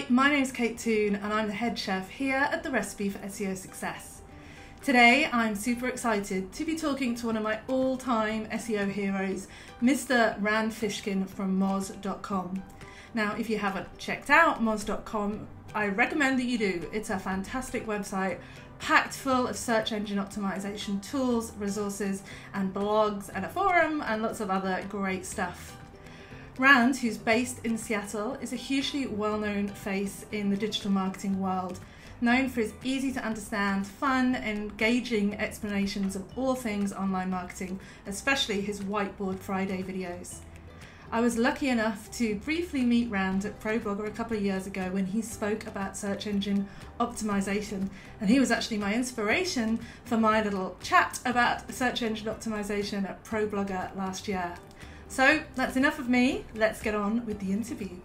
my name is Kate Toon and I'm the head chef here at the Recipe for SEO Success. Today I'm super excited to be talking to one of my all-time SEO heroes, Mr. Rand Fishkin from moz.com. Now, if you haven't checked out moz.com, I recommend that you do. It's a fantastic website packed full of search engine optimization tools, resources and blogs and a forum and lots of other great stuff. Rand, who's based in Seattle, is a hugely well-known face in the digital marketing world, known for his easy to understand, fun, engaging explanations of all things online marketing, especially his Whiteboard Friday videos. I was lucky enough to briefly meet Rand at ProBlogger a couple of years ago when he spoke about search engine optimization, and he was actually my inspiration for my little chat about search engine optimization at ProBlogger last year. So that's enough of me. Let's get on with the interview.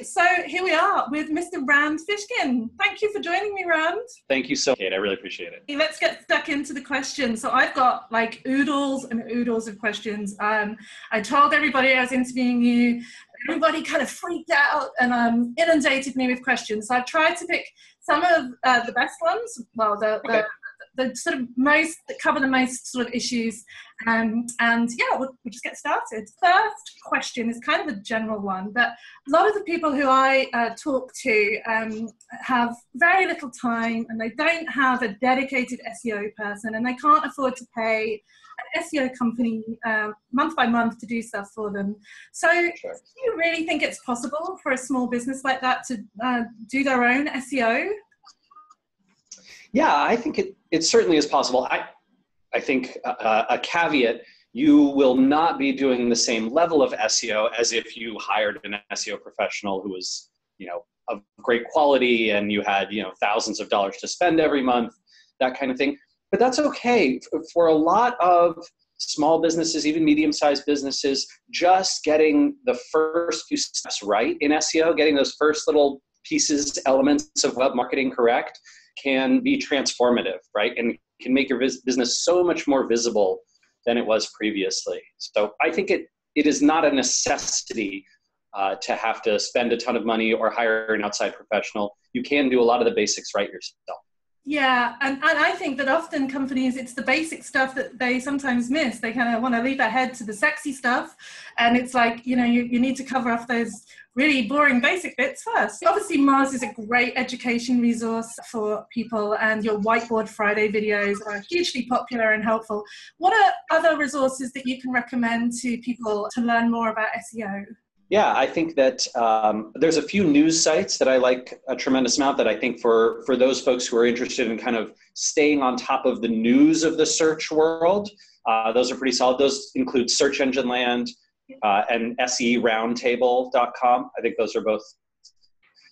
So here we are with Mr. Rand Fishkin. Thank you for joining me, Rand. Thank you so much, Kate. I really appreciate it. Let's get stuck into the questions. So I've got like oodles and oodles of questions. I told everybody I was interviewing you. Everybody kind of freaked out and inundated me with questions. So I tried to pick some of the best ones. Well, the sort of most that cover the most sort of issues, and yeah, we'll just get started. First question is kind of a general one, but a lot of the people who I talk to have very little time and they don't have a dedicated SEO person and they can't afford to pay an SEO company month by month to do stuff for them. So Sure. Do you really think it's possible for a small business like that to do their own SEO? Yeah, I think it certainly is possible. I think a caveat, you will not be doing the same level of SEO as if you hired an SEO professional who was, of great quality and you had, thousands of dollars to spend every month, that kind of thing. But that's okay. For a lot of small businesses, even medium-sized businesses, just getting the first few steps right in SEO, getting those first little pieces, elements of web marketing correct, can be transformative, right? And can make your business so much more visible than it was previously. So I think it is not a necessity to have to spend a ton of money or hire an outside professional. You can do a lot of the basics right yourself. Yeah, and I think that often companies, it's the basic stuff that they sometimes miss. They kind of want to leap ahead to the sexy stuff. And it's like, you need to cover off those really boring basic bits first. Obviously, Moz is a great education resource for people, and your Whiteboard Friday videos are hugely popular and helpful. What are other resources that you can recommend to people to learn more about SEO? Yeah, I think that there's a few news sites that I like a tremendous amount that I think for those folks who are interested in kind of staying on top of the news of the search world, those are pretty solid. Those include Search Engine Land and SERoundtable.com. I think those are both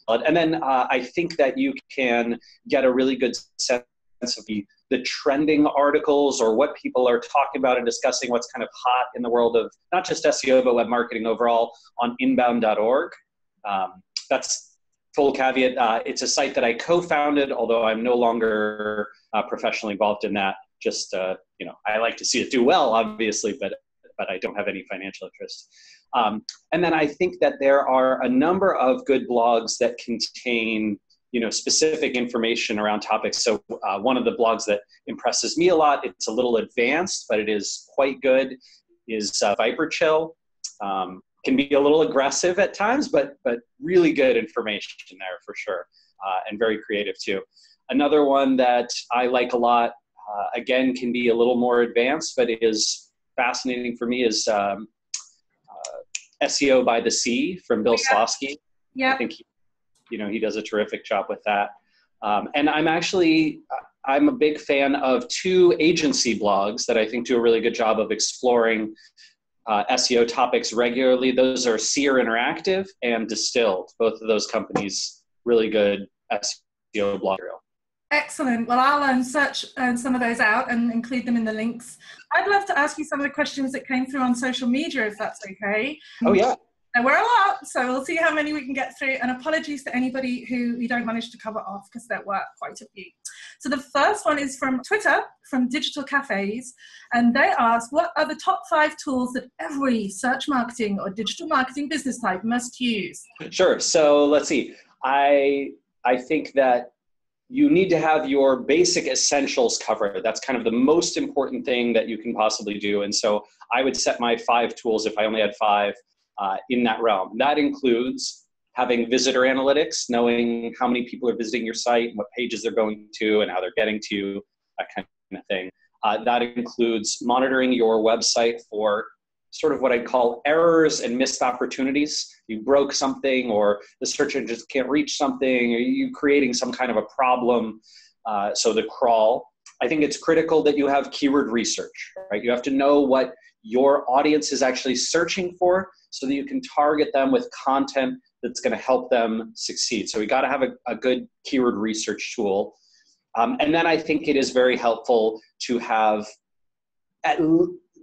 solid. And then I think that you can get a really good sense of the trending articles or what people are talking about and discussing what's kind of hot in the world of not just SEO, but web marketing overall on inbound.org. That's full caveat. It's a site that I co-founded, although I'm no longer professionally involved in that. Just, I like to see it do well, obviously, but I don't have any financial interest. And then I think that there are a number of good blogs that contain specific information around topics. So one of the blogs that impresses me a lot, it's a little advanced, but it is quite good, is Viper Chill. Can be a little aggressive at times, but really good information there for sure, and very creative too. Another one that I like a lot, again, can be a little more advanced, but is fascinating for me is SEO by the Sea from Bill Slawski. Yeah. I think he does a terrific job with that. And I'm a big fan of two agency blogs that I think do a really good job of exploring SEO topics regularly. Those are Seer Interactive and Distilled. Both of those companies, really good SEO blog material. Excellent. Well, I'll search some of those out and include them in the links. I'd love to ask you some of the questions that came through on social media, if that's okay. Oh, yeah. There were a lot, so we'll see how many we can get through. And apologies to anybody who we don't manage to cover off because there were quite a few. So the first one is from Twitter, from Digital Cafes. And they asked, what are the top 5 tools that every search marketing or digital marketing business type must use? Sure. So let's see. I think that you need to have your basic essentials covered. That's kind of the most important thing that you can possibly do. And so I would set my 5 tools, if I only had 5, in that realm. That includes having visitor analytics, knowing how many people are visiting your site and what pages they're going to and how they're getting to you, that kind of thing. That includes monitoring your website for sort of what I'd call errors and missed opportunities. You broke something, or the search engine can't reach something, or you creating some kind of a problem. So the crawl. I think it's critical that you have keyword research, right? You have to know what your audience is actually searching for so that you can target them with content that's going to help them succeed. So we got to have a good keyword research tool. And then I think it is very helpful to have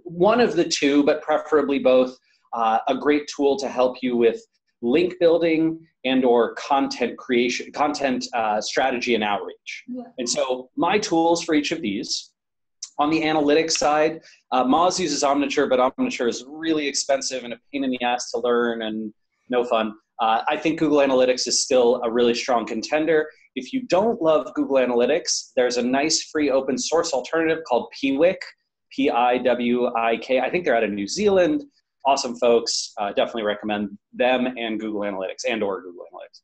one of the two, but preferably both, a great tool to help you with link building and or content creation, content strategy and outreach. Yeah. And so my tools for each of these, on the analytics side, Moz uses Omniture, but Omniture is really expensive and a pain in the ass to learn and no fun. I think Google Analytics is still a really strong contender. If you don't love Google Analytics, there's a nice free open source alternative called Piwik, P-I-W-I-K. I think they're out of New Zealand. Awesome folks. Definitely recommend them and Google Analytics or Google Analytics.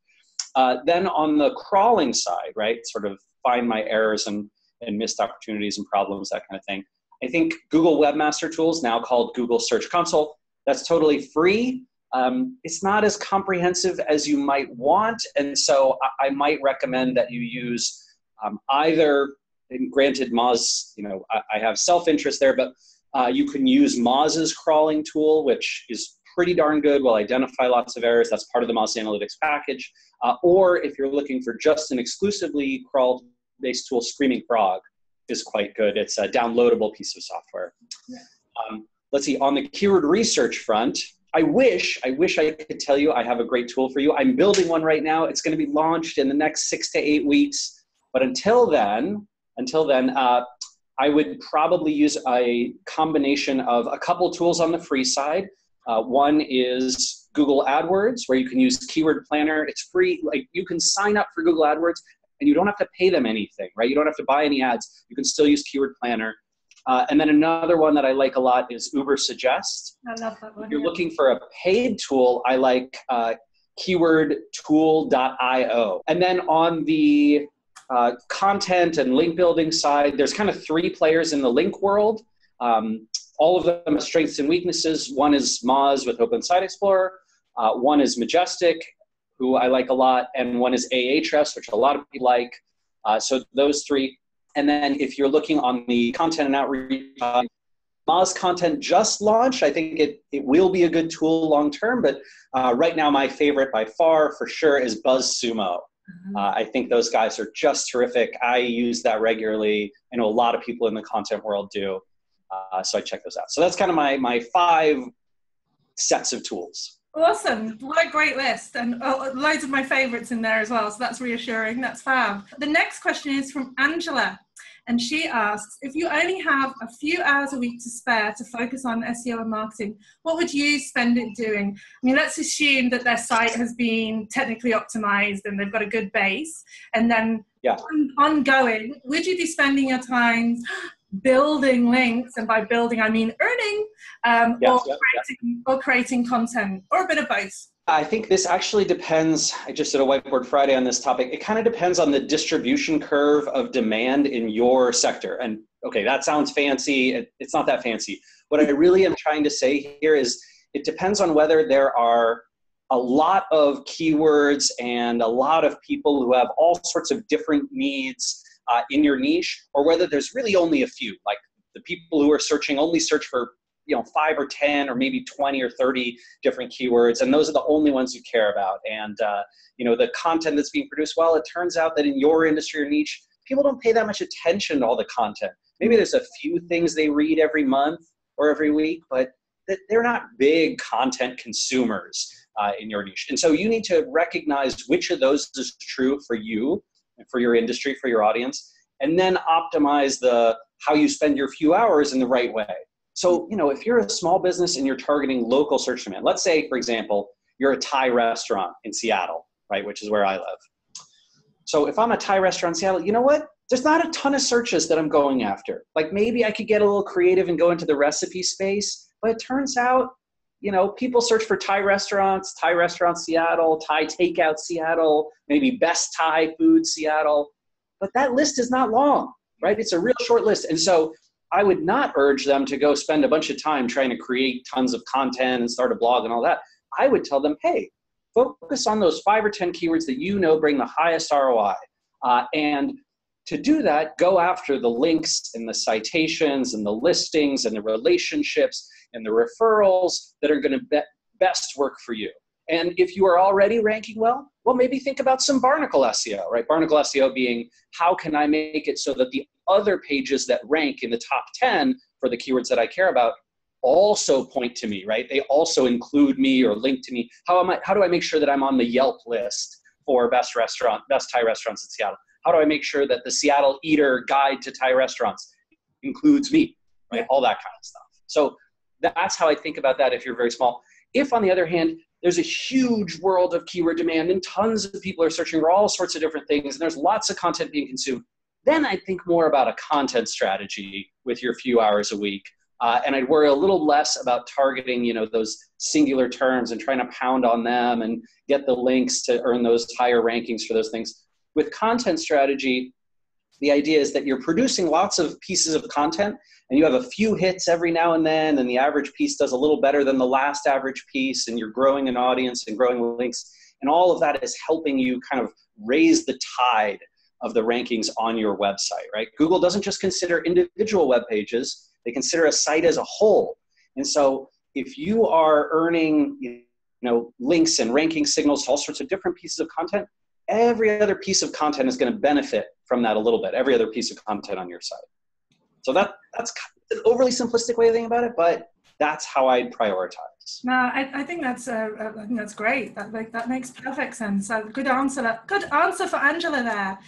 Then on the crawling side, right, sort of find my errors and missed opportunities and problems, that kind of thing. I think Google Webmaster Tools, now called Google Search Console, that's totally free. It's not as comprehensive as you might want, and so I might recommend that you use either, and granted Moz, I have self-interest there, but you can use Moz's crawling tool, which is pretty darn good, will identify lots of errors. That's part of the Moz Analytics package. Or if you're looking for just an exclusively crawl-based tool, Screaming Frog is quite good. It's a downloadable piece of software. Yeah. Let's see, on the keyword research front, I wish I could tell you I have a great tool for you. I'm building one right now. It's going to be launched in the next 6 to 8 weeks. But until then, I would probably use a combination of a couple tools on the free side. One is Google AdWords, where you can use Keyword Planner. It's free. Like, you can sign up for Google AdWords and you don't have to pay them anything, right? You don't have to buy any ads. You can still use Keyword Planner. And then another one that I like a lot is Ubersuggest. I love that one. If you're looking for a paid tool, I like keywordtool.io. And then on the content and link building side, there's kind of 3 players in the link world. All of them have strengths and weaknesses. One is Moz with Open Site Explorer. One is Majestic, who I like a lot. And one is Ahrefs, which a lot of people like. So those 3. And then if you're looking on the content and outreach, Moz content just launched. I think it will be a good tool long term, but right now my favorite by far for sure is BuzzSumo. I think those guys are just terrific. I use that regularly. I know a lot of people in the content world do. So I check those out. So that's kind of my 5 sets of tools. Awesome. What a great list. And loads of my favorites in there as well. So that's reassuring. That's fab. The next question is from Angela. And she asks, if you only have a few hours a week to spare to focus on SEO and marketing, what would you spend it doing? I mean, let's assume that their site has been technically optimized and they've got a good base. And then ongoing, would you be spending your time building links, and by building I mean earning, or creating content, or a bit of both? I think this actually depends. I just did a whiteboard Friday on this topic. It kind of depends on the distribution curve of demand in your sector. And okay, that sounds fancy. It's not that fancy. What I really am trying to say here is it depends on whether there are a lot of keywords and a lot of people who have all sorts of different needs in your niche, or whether there's really only a few. Like the people who are searching only search for 5 or 10 or maybe 20 or 30 different keywords, and those are the only ones you care about. And the content that's being produced, well, it turns out that in your industry or niche, people don't pay that much attention to all the content. Maybe there's a few things they read every month or every week, but they're not big content consumers in your niche. And so you need to recognize which of those is true for you, for your industry, for your audience, and then optimize how you spend your few hours in the right way. So, if you're a small business and you're targeting local search demand, let's say, for example, you're a Thai restaurant in Seattle, right, which is where I live. So if I'm a Thai restaurant in Seattle, you know what? There's not a ton of searches that I'm going after. Like maybe I could get a little creative and go into the recipe space, but it turns out, you know, people search for Thai restaurants Seattle, Thai takeout Seattle, maybe best Thai food Seattle, but that list is not long, right? It's a real short list. And so I would not urge them to go spend a bunch of time trying to create tons of content and start a blog and all that. I would tell them, hey, focus on those 5 or 10 keywords that you know bring the highest ROI. And to do that, go after the links and the citations and the listings and the relationships and the referrals that are going to best work for you. And if you are already ranking well, maybe think about some Barnacle SEO, right? Barnacle SEO being, how can I make it so that the other pages that rank in the top 10 for the keywords that I care about also point to me, right? They also include me or link to me. How do I make sure that I'm on the Yelp list for best Thai restaurants in Seattle? How do I make sure that the Seattle Eater Guide to Thai Restaurants includes me, right? All that kind of stuff. So that's how I think about that if you're very small. If, on the other hand, there's a huge world of keyword demand and tons of people are searching for all sorts of different things and there's lots of content being consumed, then I think more about a content strategy with your few hours a week. And I'd worry a little less about targeting, you know, those singular terms and trying to pound on them and get the links to earn those higher rankings for those things. With content strategy, the idea is that you're producing lots of pieces of content and you have a few hits every now and then, and the average piece does a little better than the last average piece, and you're growing an audience and growing links. And all of that is helping you kind of raise the tide of the rankings on your website, right? Google doesn't just consider individual web pages, they consider a site as a whole. And so if you are earning, you know, links and ranking signals to all sorts of different pieces of content, every other piece of content is going to benefit from that a little bit, every other piece of content on your site. So that's an overly simplistic way of thinking about it, but that's how I'd prioritize. No, I think that's great. That makes perfect sense. Good answer. Good answer for Angela there.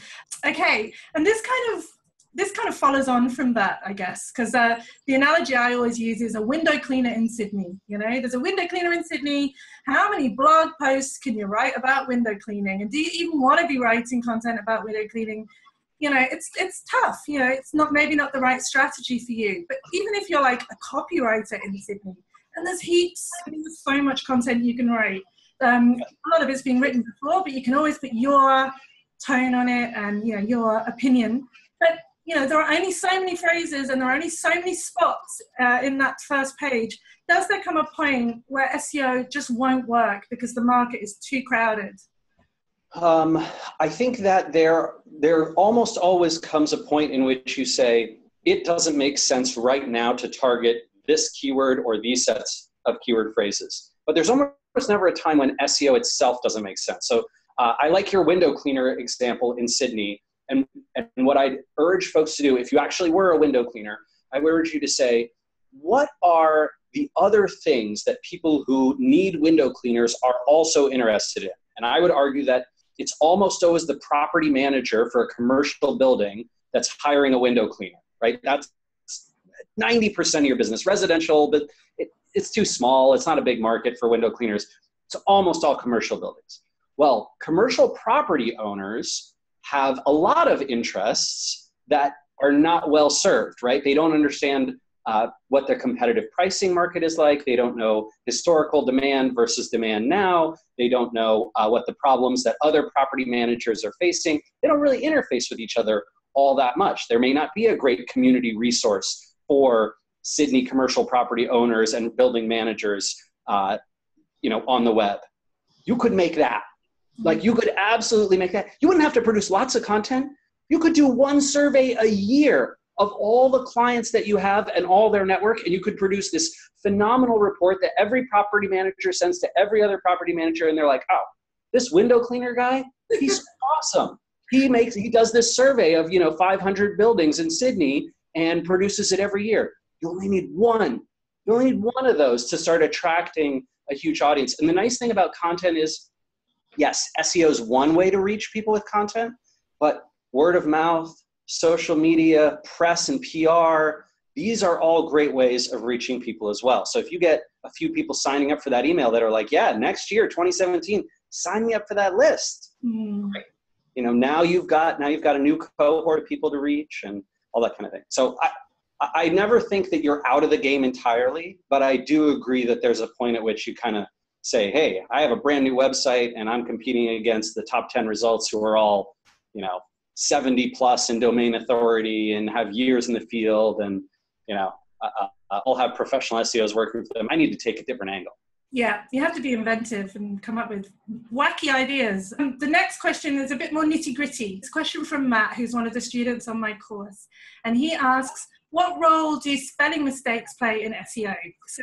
Okay, and this kind of follows on from that, I guess, because the analogy I always use is a window cleaner in Sydney. You know, there's a window cleaner in Sydney. How many blog posts can you write about window cleaning? And do you even want to be writing content about window cleaning? You know, it's tough. You know, it's maybe not the right strategy for you. But even if you're like a copywriter in Sydney, and there's heaps, there's so much content you can write. A lot of it's been written before, but you can always put your tone on it and, you know, your opinion. But you know, there are only so many phrases and there are only so many spots in that first page. Does there come a point where SEO just won't work because the market is too crowded? I think that there almost always comes a point in which you say, it doesn't make sense right now to target this keyword or these sets of keyword phrases. But there's almost never a time when SEO itself doesn't make sense. So I like your window cleaner example in Sydney. And what I'd urge folks to do, if you actually were a window cleaner, I would urge you to say, what are the other things that people who need window cleaners are also interested in? And I would argue that it's almost always the property manager for a commercial building that's hiring a window cleaner, right? That's 90% of your business. Residential, but it's too small. It's not a big market for window cleaners. It's almost all commercial buildings. Well, commercial property owners have a lot of interests that are not well served, right? They don't understand what their competitive pricing market is like. They don't know historical demand versus demand now. They don't know what the problems that other property managers are facing. They don't really interface with each other all that much. There may not be a great community resource for Sydney commercial property owners and building managers, on the web. You could make that. Like, you could absolutely make that. You wouldn't have to produce lots of content. You could do one survey a year of all the clients that you have and all their network, and you could produce this phenomenal report that every property manager sends to every other property manager, and they're like, oh, this window cleaner guy, he's awesome. He does this survey of 500 buildings in Sydney and produces it every year. You only need one. You only need one of those to start attracting a huge audience. And the nice thing about content is, yes, SEO is one way to reach people with content, but word of mouth, social media, press and PR, these are all great ways of reaching people as well. So if you get a few people signing up for that email that are like, yeah, next year, 2017, sign me up for that list. Right. You know, now you've got a new cohort of people to reach and all that kind of thing. So I never think that you're out of the game entirely, but I do agree that there's a point at which you kind of say, hey, I have a brand new website and I'm competing against the top 10 results who are all, you know, 70 plus in domain authority and have years in the field, and, you know, I'll have professional SEOs working for them. I need to take a different angle. Yeah, you have to be inventive and come up with wacky ideas. The next question is a bit more nitty gritty. It's a question from Matt, who's one of the students on my course. And he asks, what role do spelling mistakes play in SEO? So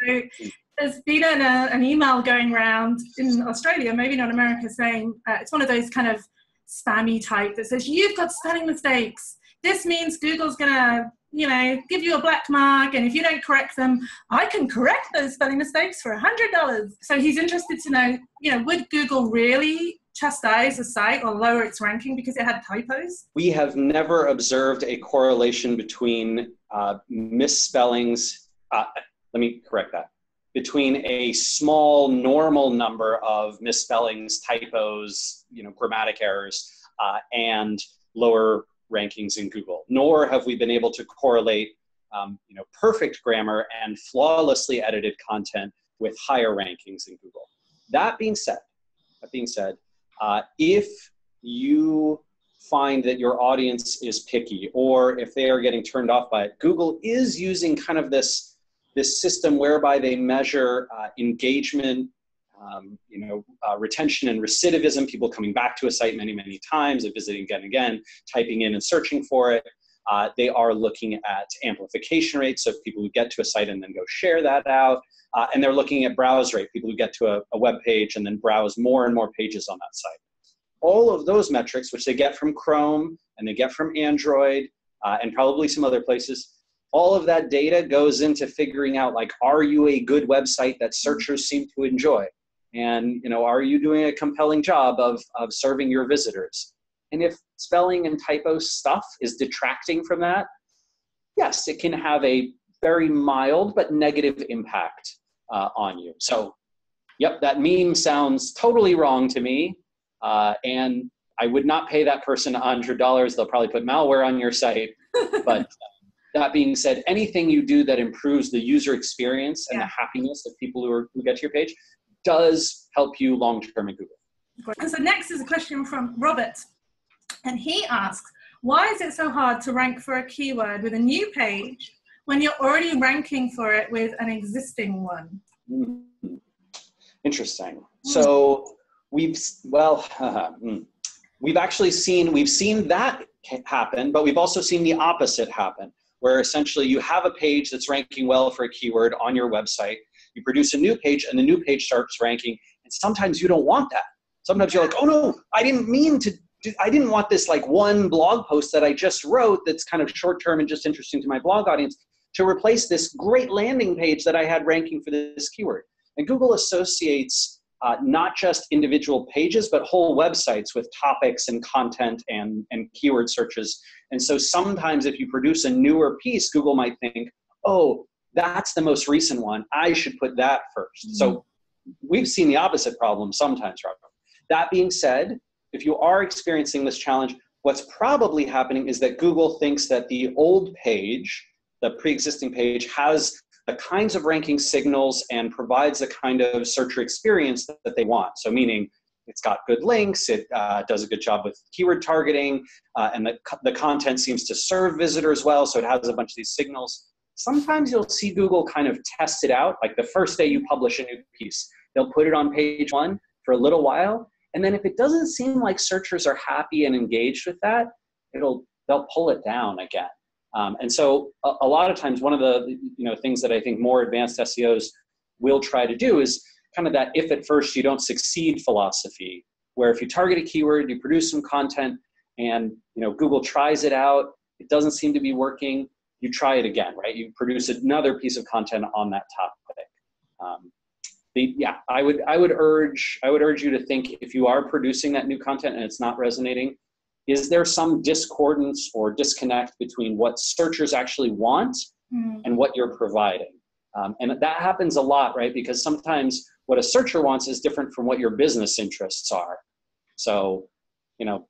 there's been an email going around in Australia, maybe not America, saying it's one of those kind of spammy type that says, you've got spelling mistakes. This means Google's going to, you know, give you a black mark, and if you don't correct them, I can correct those spelling mistakes for $100. So he's interested to know, you know, would Google really chastise a site or lower its ranking because it had typos? We have never observed a correlation between misspellings. Let me correct that. Between a small normal number of misspellings, typos, you know, grammatic errors, and lower rankings in Google. Nor have we been able to correlate, you know, perfect grammar and flawlessly edited content with higher rankings in Google. That being said, if you find that your audience is picky, or if they are getting turned off by it, Google is using kind of this system whereby they measure engagement, you know, retention and recidivism, people coming back to a site many, many times, and visiting again and again, typing in and searching for it. They are looking at amplification rates, so people who get to a site and then go share that out. And they're looking at browse rate, people who get to a web page and then browse more and more pages on that site. All of those metrics, which they get from Chrome and they get from Android and probably some other places, all of that data goes into figuring out, like, are you a good website that searchers seem to enjoy? And, you know, are you doing a compelling job of serving your visitors? And if spelling and typo stuff is detracting from that, yes, it can have a very mild but negative impact on you. So, yep, that meme sounds totally wrong to me. And I would not pay that person $100. They'll probably put malware on your site. But that being said, anything you do that improves the user experience and the happiness of people who get to your page does help you long-term in Google. And so next is a question from Robert. And he asks, why is it so hard to rank for a keyword with a new page when you're already ranking for it with an existing one? Interesting. So we've actually seen that happen, but we've also seen the opposite happen, where essentially you have a page that's ranking well for a keyword on your website. You produce a new page and the new page starts ranking, and sometimes you don't want that. Sometimes you're like, oh no, I didn't want this like one blog post that I just wrote that's kind of short-term and just interesting to my blog audience to replace this great landing page that I had ranking for this keyword. And Google associates not just individual pages, but whole websites with topics and content and keyword searches. And so sometimes if you produce a newer piece, Google might think, oh, that's the most recent one, I should put that first. Mm-hmm. So we've seen the opposite problem sometimes, Robert. That being said, if you are experiencing this challenge, what's probably happening is that Google thinks that the old page, the pre-existing page, has the kinds of ranking signals and provides the kind of searcher experience that they want. So meaning it's got good links, it does a good job with keyword targeting, and the content seems to serve visitors well, so it has a bunch of these signals. Sometimes you'll see Google kind of test it out, like the first day you publish a new piece. They'll put it on page one for a little while, and then if it doesn't seem like searchers are happy and engaged with that, they'll pull it down again. And so a lot of times one of the things that I think more advanced SEOs will try to do is kind of that if at first you don't succeed philosophy, where if you target a keyword, you produce some content, and Google tries it out, it doesn't seem to be working, you try it again, right? You produce another piece of content on that topic. I would urge you to think, if you are producing that new content and it's not resonating, is there some discordance or disconnect between what searchers actually want and what you're providing? And that happens a lot, right? Because sometimes what a searcher wants is different from what your business interests are. So,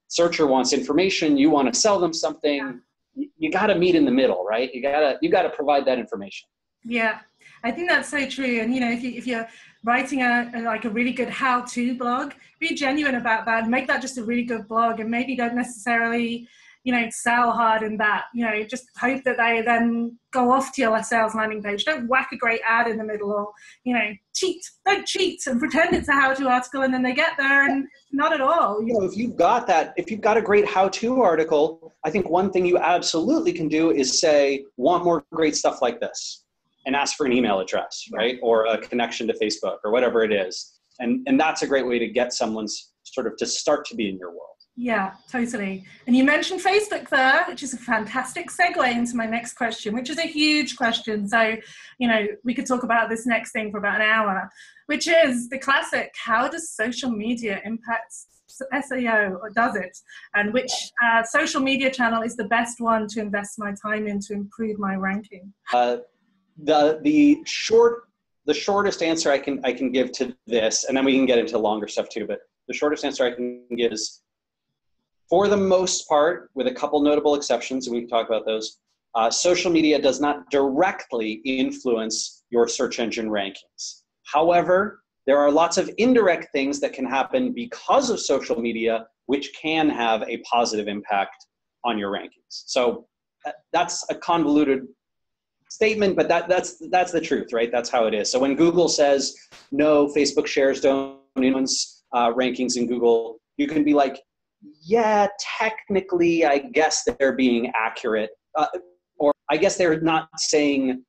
searcher wants information, you want to sell them something. You got to meet in the middle, right? You got to provide that information. Yeah, I think that's so true. And if you're writing a really good how-to blog, be genuine about that and make that just a really good blog, and maybe don't necessarily sell hard in that. Just hope that they then go off to your sales landing page. Don't whack a great ad in the middle, or don't cheat and pretend it's a how-to article, and then they get there and not at all. If you've got a great how-to article, I think one thing you absolutely can do is say, want more great stuff like this, and ask for an email address, right? Or a connection to Facebook or whatever it is. And that's a great way to get someone's to start to be in your world. Yeah, totally. And you mentioned Facebook there, which is a fantastic segue into my next question, which is a huge question. So, we could talk about this next thing for about an hour, which is the classic: how does social media impact SEO, or does it? And which social media channel is the best one to invest my time in to improve my ranking? The shortest answer I can give to this, and then we can get into longer stuff too, but the shortest answer I can give is, for the most part, with a couple notable exceptions, and we can talk about those, social media does not directly influence your search engine rankings. However, there are lots of indirect things that can happen because of social media, which can have a positive impact on your rankings. So that's a convoluted statement, but that's the truth, right? That's how it is. So when Google says, no, Facebook shares don't influence rankings in Google, you can be like, yeah, technically, I guess they're being accurate, or I guess they're not saying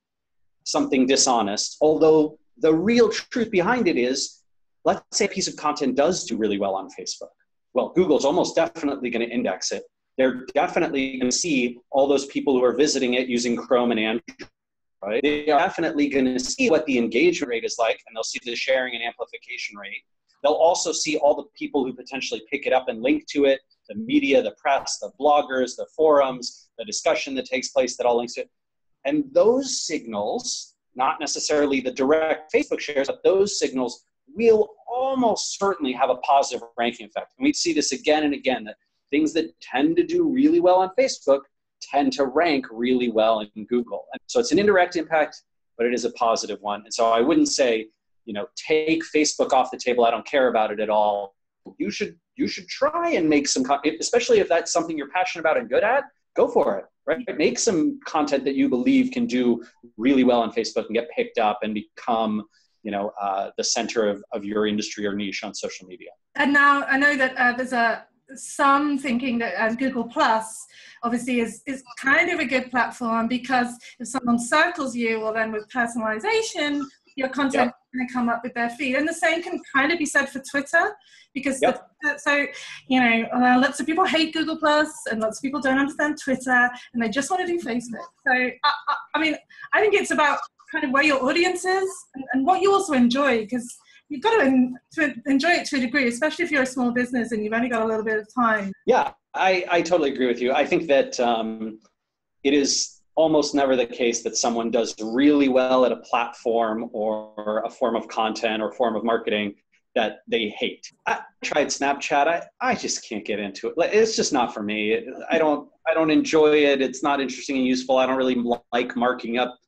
something dishonest, although the real truth behind it is, let's say a piece of content does do really well on Facebook. Well, Google's almost definitely going to index it. They're definitely going to see all those people who are visiting it using Chrome and Android, right? They are definitely going to see what the engagement rate is like, and they'll see the sharing and amplification rate. They'll also see all the people who potentially pick it up and link to it, the media, the press, the bloggers, the forums, the discussion that takes place that all links to it. And those signals, not necessarily the direct Facebook shares, but those signals will almost certainly have a positive ranking effect. And we see this again and again, that things that tend to do really well on Facebook tend to rank really well in Google. And so it's an indirect impact, but it is a positive one. And so I wouldn't say, take Facebook off the table. I don't care about it at all. You should try and make some, especially if that's something you're passionate about and good at, go for it, right? Make some content that you believe can do really well on Facebook and get picked up and become, the center of your industry or niche on social media. And now I know that there's some thinking that Google Plus obviously is kind of a good platform, because if someone circles you, well, then with personalization, your content is going to come up with their feed. And the same can kind of be said for Twitter, because lots of people hate Google Plus, and lots of people don't understand Twitter, and they just want to do Facebook. So I think it's about kind of where your audience is and what you also enjoy, because you've got to enjoy it to a degree, especially if you're a small business and you've only got a little bit of time. Yeah, I totally agree with you. I think that it is almost never the case that someone does really well at a platform or a form of content or form of marketing that they hate. I tried Snapchat. I just can't get into it. It's just not for me. I don't enjoy it. It's not interesting and useful. I don't really like marking up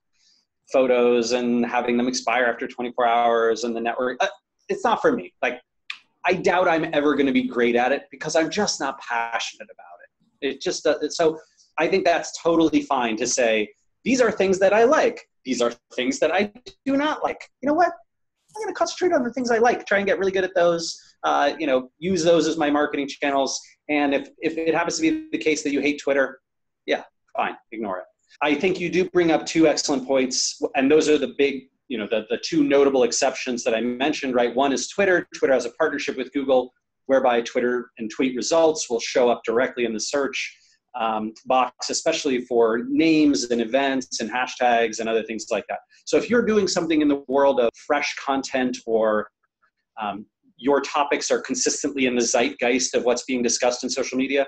photos and having them expire after 24 hours and the network. It's not for me. I doubt I'm ever going to be great at it because I'm just not passionate about it. It just so I think that's totally fine to say, these are things that I like. These are things that I do not like. You know what? I'm going to concentrate on the things I like, try and get really good at those, use those as my marketing channels. And if it happens to be the case that you hate Twitter, yeah, fine, ignore it. I think you do bring up two excellent points, and those are the big, the two notable exceptions that I mentioned, right? One is Twitter. Twitter has a partnership with Google, whereby Twitter and tweet results will show up directly in the search box, especially for names and events and hashtags and other things like that. So if you're doing something in the world of fresh content, or your topics are consistently in the zeitgeist of what's being discussed in social media,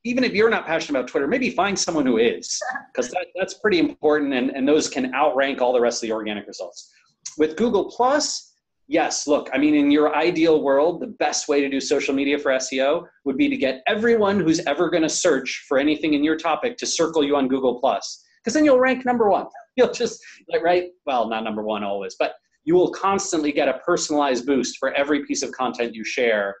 even if you're not passionate about Twitter, maybe find someone who is, because that's pretty important, and those can outrank all the rest of the organic results. With Google Plus, yes, look, I mean, in your ideal world, the best way to do social media for SEO would be to get everyone who's ever going to search for anything in your topic to circle you on Google Plus, because then you'll rank number one. You'll just, right? Well, not number one always, but you will constantly get a personalized boost for every piece of content you share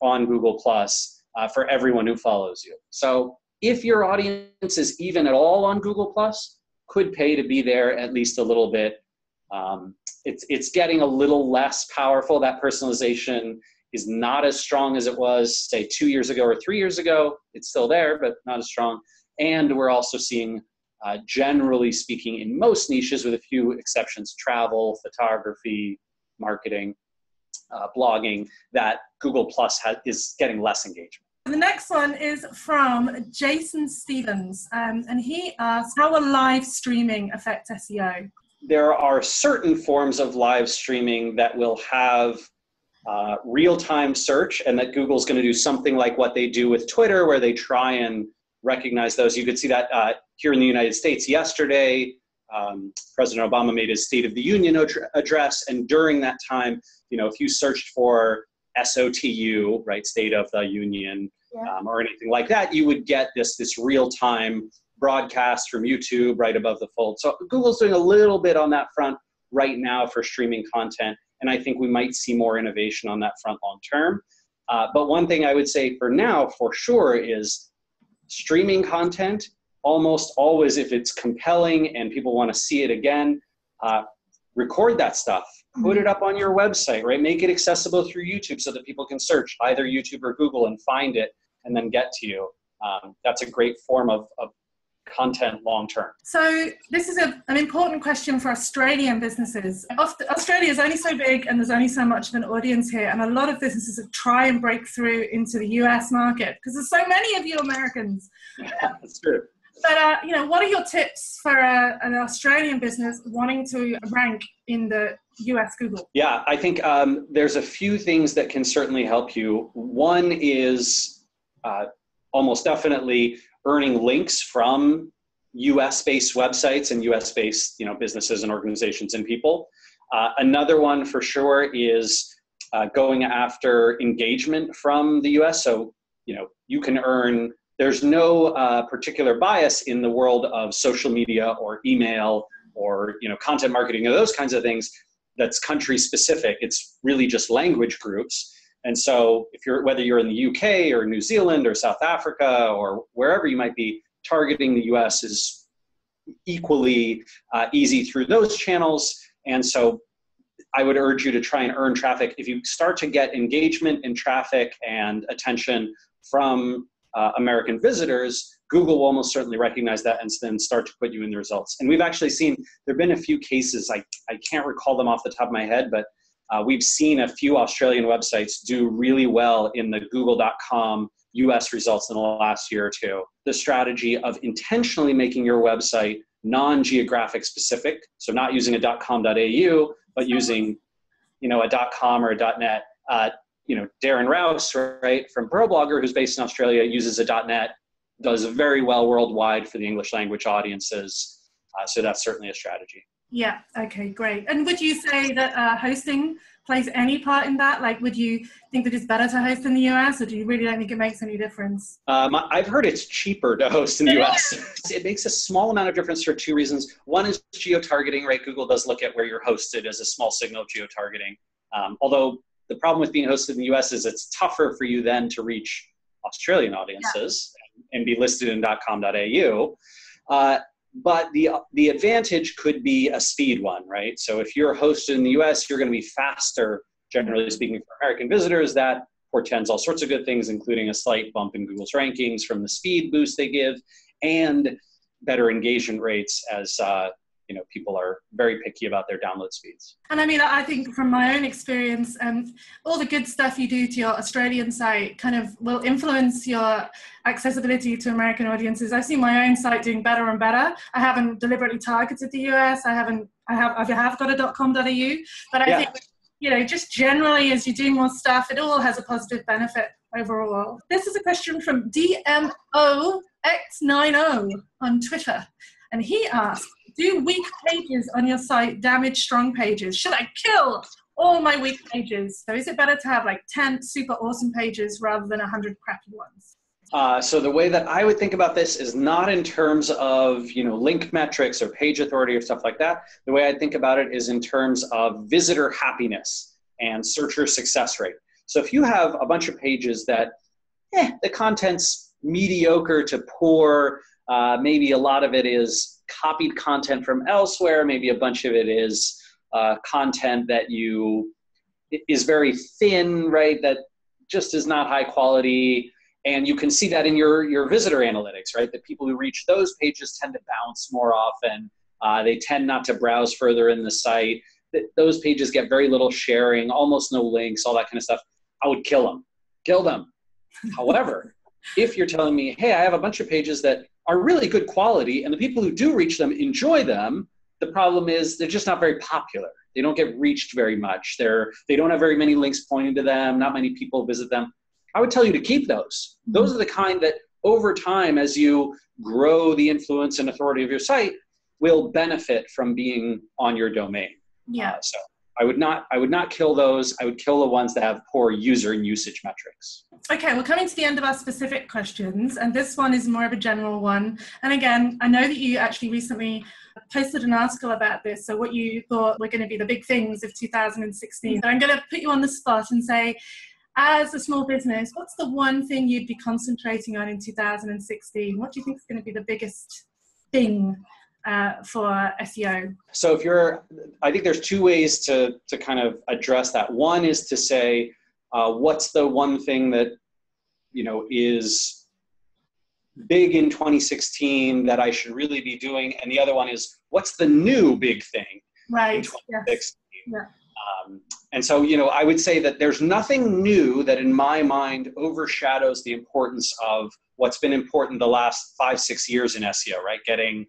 on Google Plus for everyone who follows you. So if your audience is even at all on Google Plus, could pay to be there at least a little bit. It's getting a little less powerful. That personalization is not as strong as it was, say, 2 years ago or 3 years ago. It's still there, but not as strong. And we're also seeing, generally speaking, in most niches, with a few exceptions, travel, photography, marketing, blogging, that Google Plus is getting less engagement. The next one is from Jason Stevens, and he asks, how will live streaming affect SEO? There are certain forms of live streaming that will have real-time search, and that Google's going to do something like what they do with Twitter, where they try and recognize those. You could see that here in the United States yesterday. President Obama made his State of the Union address, and during that time, if you searched for SOTU, right, State of the Union, or anything like that, you would get this real-time broadcast from YouTube right above the fold. So Google's doing a little bit on that front right now for streaming content, and I think we might see more innovation on that front long term. But one thing I would say for now, for sure, is streaming content, almost always, if it's compelling and people want to see it again, record that stuff, put it up on your website, right? Make it accessible through YouTube so that people can search either YouTube or Google and find it and then get to you. That's a great form of content long term. So this is an important question for Australian businesses. Australia is only so big and there's only so much of an audience here, and a lot of businesses try and break through into the US market because there's so many of you Americans. Yeah, that's true. But what are your tips for an Australian business wanting to rank in the US Google? Yeah, I think there's a few things that can certainly help you. One is almost definitely earning links from US-based websites and US-based businesses and organizations and people. Another one for sure is going after engagement from the US. So you can earn. There's no particular bias in the world of social media or email or content marketing or those kinds of things that's country specific. It's really just language groups. And so whether you're in the UK or New Zealand or South Africa or wherever you might be, targeting the US is equally easy through those channels. And so I would urge you to try and earn traffic. If you start to get engagement and traffic and attention from American visitors, Google will almost certainly recognize that and then start to put you in the results. And we've actually seen, there have been a few cases, I can't recall them off the top of my head, but we've seen a few Australian websites do really well in the google.com US results in the last year or two. The strategy of intentionally making your website non-geographic specific, so not using a .com.au, but using a .com or a .net. Darren Rouse, right, from ProBlogger, who's based in Australia, uses a .net, does very well worldwide for the English language audiences. So that's certainly a strategy. Yeah, okay, great. And would you say that hosting plays any part in that? Like, would you think that it's better to host in the US, or do you really don't think it makes any difference? I've heard it's cheaper to host in the US. It makes a small amount of difference for two reasons. One is geo-targeting, right? Google does look at where you're hosted as a small signal of geo-targeting. Although the problem with being hosted in the US is it's tougher for you then to reach Australian audiences and be listed in .com.au. But the advantage could be a speed one, right? So if you're hosted in the US, you're going to be faster, generally speaking, for American visitors. That portends all sorts of good things, including a slight bump in Google's rankings from the speed boost they give, and better engagement rates as people are very picky about their download speeds. And I mean, I think from my own experience, all the good stuff you do to your Australian site kind of will influence your accessibility to American audiences. I see my own site doing better and better. I haven't deliberately targeted the US. I have got a .com.au, but I think, just generally as you do more stuff, it all has a positive benefit overall. This is a question from DMOX90 on Twitter. And he asked, do weak pages on your site damage strong pages? Should I kill all my weak pages? So is it better to have like 10 super awesome pages rather than 100 crappy ones? So the way that I would think about this is not in terms of, link metrics or page authority or stuff like that. The way I think about it is in terms of visitor happiness and searcher success rate. So if you have a bunch of pages that the content's mediocre to poor, maybe a lot of it is copied content from elsewhere, maybe a bunch of it is content that is very thin, right, that just is not high quality. And you can see that in your visitor analytics, right? The people who reach those pages tend to bounce more often. They tend not to browse further in the site. Those pages get very little sharing, almost no links, all that kind of stuff. I would kill them. Kill them. However, if you're telling me, hey, I have a bunch of pages that are really good quality and the people who do reach them enjoy them, the problem is they're just not very popular. They don't get reached very much. They don't have very many links pointing to them. Not many people visit them. I would tell you to keep those. Those are the kind that over time, as you grow the influence and authority of your site, will benefit from being on your domain. Yeah. So I would not kill those. I would kill the ones that have poor user and usage metrics. Okay, we're coming to the end of our specific questions, and this one is more of a general one. And again, I know that you actually recently posted an article about this, so what you thought were going to be the big things of 2016. So I'm going to put you on the spot and say, as a small business, what's the one thing you'd be concentrating on in 2016? What do you think is going to be the biggest thing for SEO? So I think there's two ways to kind of address that. One is to say, what's the one thing that, is big in 2016 that I should really be doing? And the other one is, what's the new big thing in 2016? Yes. Yeah. And so, I would say that there's nothing new that in my mind overshadows the importance of what's been important the last 5-6 years in SEO, right? Getting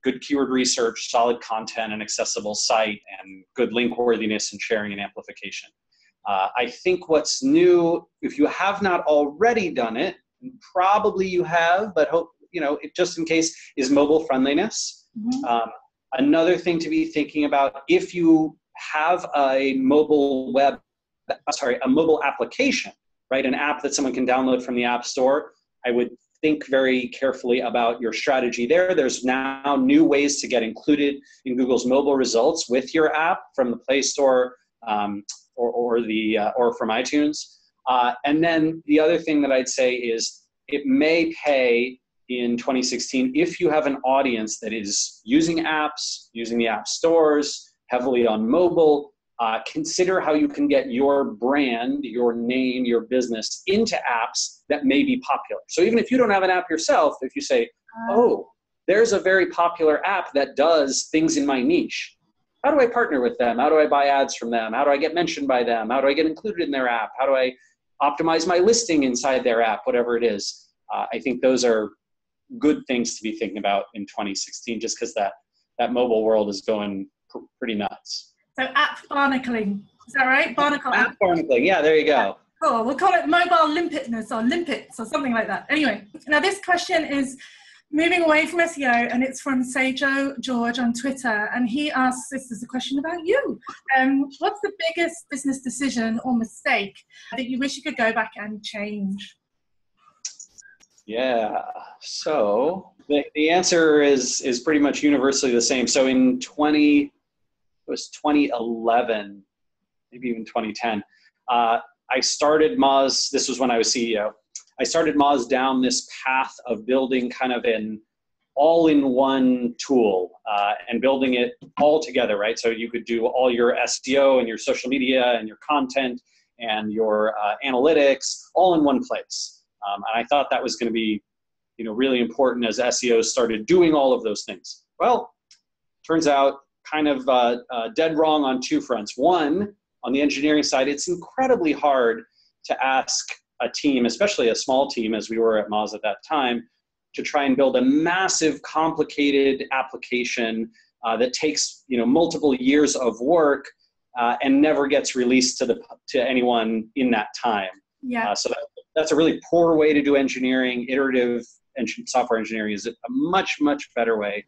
good keyword research, solid content, an accessible site, and good link worthiness and sharing and amplification. I think what's new, if you have not already done it, probably you have, but hope, just in case, is mobile friendliness. Mm-hmm. Another thing to be thinking about, if you have a mobile application, right? An app that someone can download from the App Store, I would think very carefully about your strategy there. There's now new ways to get included in Google's mobile results with your app from the Play Store or from iTunes. And then the other thing that I'd say is it may pay in 2016 if you have an audience that is using apps, using the app stores, heavily on mobile. Consider how you can get your brand, your name, your business into apps that may be popular. So even if you don't have an app yourself, if you say, oh, there's a very popular app that does things in my niche. How do I partner with them? How do I buy ads from them? How do I get mentioned by them? How do I get included in their app? How do I optimize my listing inside their app, whatever it is? I think those are good things to be thinking about in 2016, just because that mobile world is going pretty nuts. So app barnacling, is that right? Barnacle app barnacling, yeah, there you go. Cool, we'll call it mobile limpetness or limpets or something like that. Anyway, now this question is moving away from SEO, and it's from Sejo George on Twitter, and he asks, this is a question about you. What's the biggest business decision or mistake that you wish you could go back and change? Yeah, so the answer is pretty much universally the same. So in 2011, maybe even 2010, I started Moz. This was when I was CEO. I started Moz down this path of building kind of an all-in-one tool and building it all together, right? So you could do all your SEO and your social media and your content and your analytics all in one place. And I thought that was going to be, really important as SEO started doing all of those things. Well, turns out kind of dead wrong on two fronts. One, on the engineering side, it's incredibly hard to ask a team, especially a small team as we were at Moz at that time, to try and build a massive, complicated application that takes multiple years of work and never gets released to anyone in that time. Yeah. So that's a really poor way to do engineering. Iterative software engineering is a much, much better way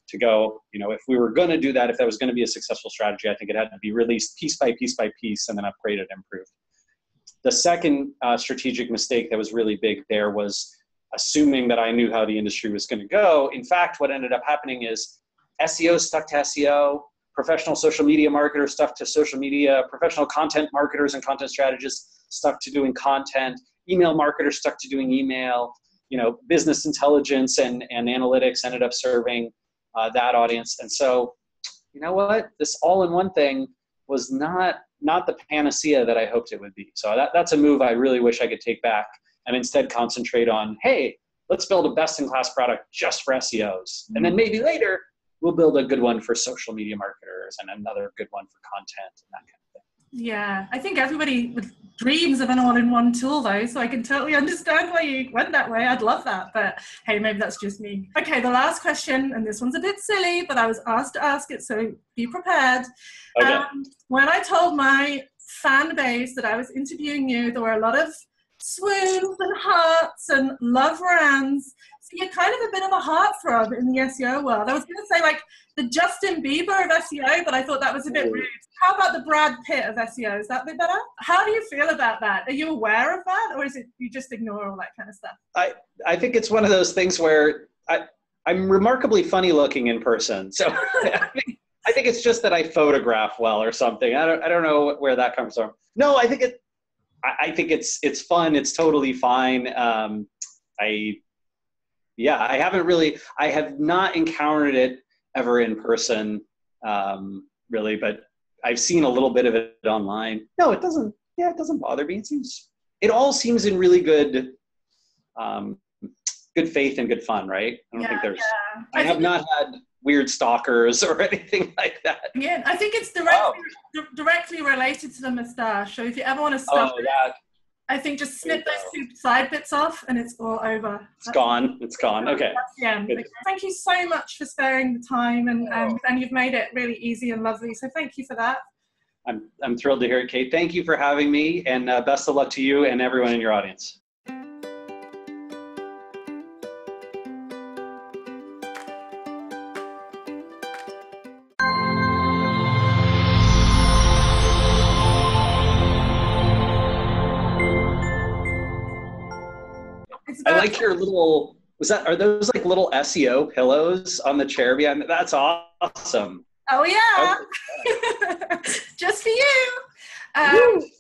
to go. If we were going to do that, if that was going to be a successful strategy, I think it had to be released piece by piece by piece and then upgraded and improved. The second strategic mistake that was really big there was assuming that I knew how the industry was going to go. In fact, what ended up happening is SEO stuck to SEO, professional social media marketers stuck to social media, professional content marketers and content strategists stuck to doing content, email marketers stuck to doing email, business intelligence and analytics ended up serving that audience. And so, you know what? This all-in-one thing was not the panacea that I hoped it would be. So that's a move I really wish I could take back and instead concentrate on, hey, let's build a best-in-class product just for SEOs. And then maybe later, we'll build a good one for social media marketers and another good one for content and that kind of thing. Yeah, I think everybody dreams of an all-in-one tool though, so I can totally understand why you went that way. I'd love that, but hey, maybe that's just me. Okay, the last question, and this one's a bit silly, but I was asked to ask it, so be prepared. Okay. When I told my fan base that I was interviewing you, there were a lot of swoons and hearts and love rands. So you're kind of a bit of a heartthrob in the SEO world. I was going to say like the Justin Bieber of SEO, but I thought that was a bit rude. How about the Brad Pitt of SEO? Is that a bit better? How do you feel about that? Are you aware of that, or is it you just ignore all that kind of stuff? I think it's one of those things where I'm remarkably funny looking in person. So I think it's just that I photograph well or something. I don't know where that comes from. No, I think it's fun. It's totally fine. I have not encountered it ever in person, really, but I've seen a little bit of it online. No, it doesn't bother me. It all seems in really good faith and good fun, right? I have not had weird stalkers or anything like that. Yeah, I think it's directly related to the mustache. So if you ever want to stop it, I think just snip those two side bits off and it's all over. It's gone. Okay. That's the end. Thank you so much for sparing the time and you've made it really easy and lovely. So thank you for that. I'm thrilled to hear it, Kate. Thank you for having me, and best of luck to you and everyone in your audience. I like your little, are those like little SEO pillows on the chair behind? That's awesome. Oh yeah. Just for you.